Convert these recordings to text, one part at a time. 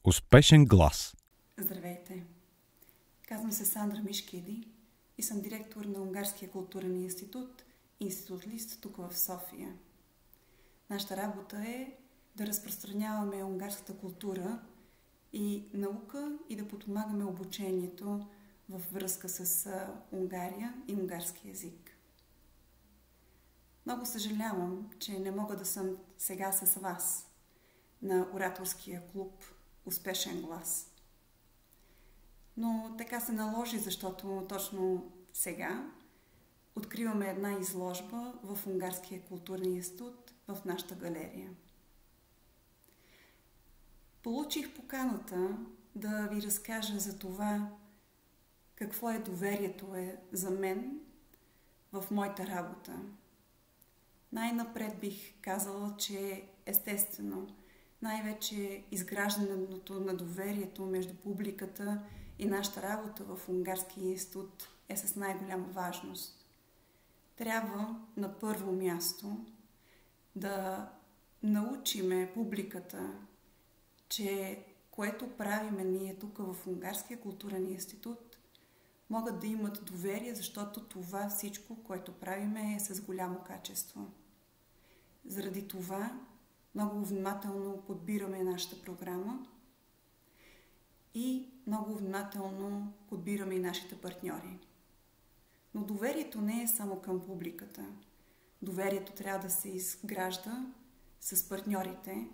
Успешен глас. Здравейте! Казвам се Сандра Мишкеди и съм директор на Унгарския културен институт, Институт Лист, тук в София. Нашата работа е да разпространяваме унгарската култура и наука и да подпомагаме обучението във връзка с Унгария и унгарски език. Много съжалявам, че не мога да съм сега с вас на ораторския клуб Успешен глас. Но така се наложи, защото точно сега откриваме една изложба в Унгарския културен институт в нашата галерия. Получих поканата да ви разкажа за това какво е доверието за мен в моята работа. Най-напред бих казала, че естествено най-вече изграждането на доверието между публиката и нашата работа в Унгарския институт е с най-голяма важност. Трябва на първо място да научиме публиката, че което правиме ние тук в Унгарския културен институт, могат да имат доверие, защото това всичко, което правиме, е с голямо качество. Заради това много внимателно подбираме нашата програма и много внимателно подбираме и нашите партньори. Но доверието не е само към публиката. Доверието трябва да се изгражда с партньорите,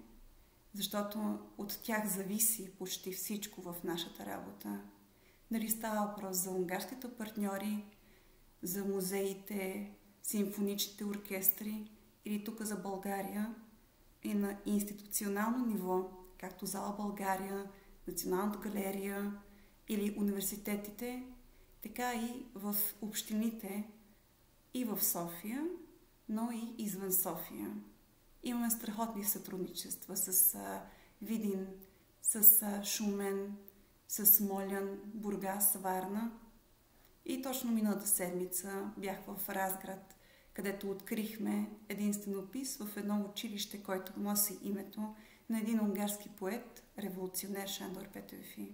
защото от тях зависи почти всичко в нашата работа. Нали става въпрос за унгарските партньори, за музеите, симфоничните оркестри или тук за България и на институционално ниво, както Зала България, Националната галерия или университетите, така и в общините и в София, но и извън София. Имаме страхотни сътрудничества с Видин, с Шумен, с Смолян, Бургас, Варна. И точно миналата седмица бях в Разград, където открихме един стенопис в едно училище, който носи името на един унгарски поет, революционер Шандор Петеофи.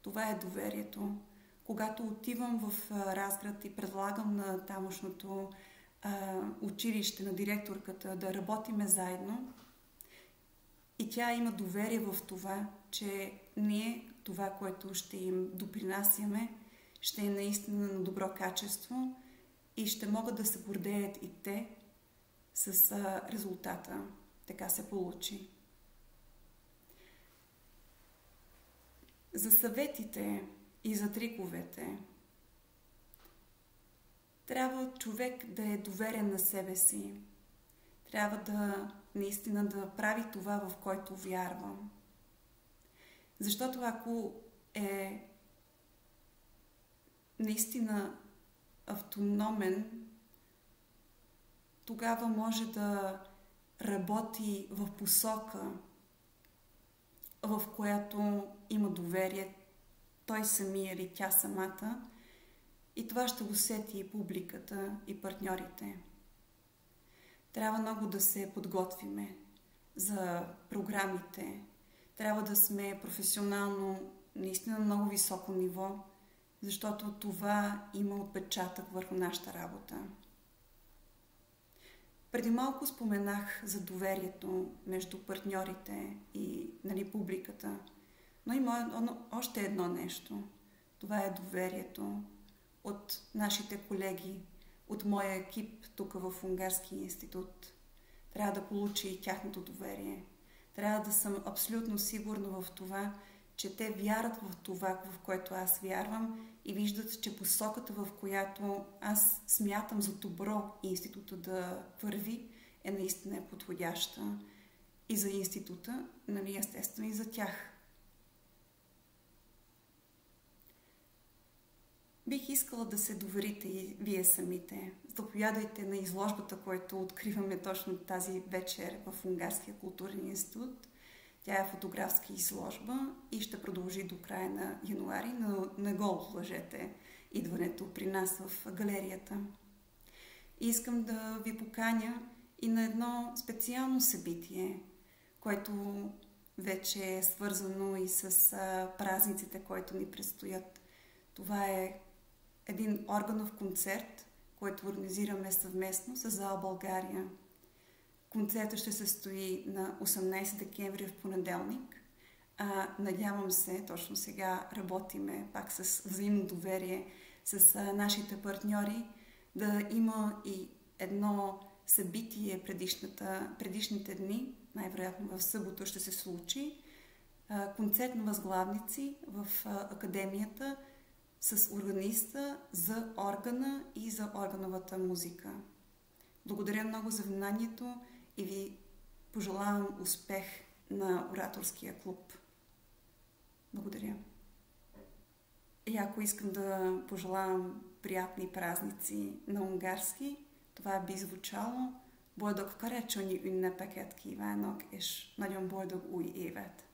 Това е доверието. Когато отивам в Разград и предлагам на тамошното училище, на директорката да работиме заедно, и тя има доверие в това, че ние, това, което ще им допринасяме, ще е наистина на добро качество и ще могат да се гордеят и те с резултата. Така се получи. За съветите и за триковете трябва човек да е доверен на себе си. Трябва да наистина да прави това, в което вярва. Защото ако е наистина автономен, тогава може да работи в посока, в която има доверие той самия или тя самата, и това ще усети и публиката, и партньорите. Трябва много да се подготвиме за програмите. Трябва да сме професионално, наистина много високо ниво, защото това има отпечатък върху нашата работа. Преди малко споменах за доверието между партньорите и публиката, но има още едно нещо. Това е доверието от нашите колеги, от моя екип тук в Унгарския институт. Трябва да получи и тяхното доверие. Трябва да съм абсолютно сигурна в това, че те вярват в това, в което аз вярвам и виждат, че посоката, в която аз смятам за добро института да върви, е наистина подходяща и за института, естествено и за тях. Бих искала да се доверите и вие самите. Заповядайте на изложбата, която откриваме точно тази вечер в Унгарския културен институт. Тя е фотографска изложба и ще продължи до края на януари, но не го отлъжете идването при нас в галерията. И искам да ви поканя и на едно специално събитие, което вече е свързано и с празниците, които ни предстоят. Това е един органов концерт, който организираме съвместно с ЗАО България. Концертът ще се състои на 18 декември в понеделник. Надявам се, точно сега работиме пак с взаимно доверие с нашите партньори, да има и едно събитие предишните дни, най-вероятно в събота ще се случи, концерт на възглавници в Академията с органиста за органа и за органовата музика. Благодаря много за вниманието и ви пожелавам успех на ораторския клуб. Благодаря. И ако искам да пожелавам приятни празници на унгарски, това би звучало: Boldog karácsonyi ünnepeket kívánok, és nagyon boldog új évet!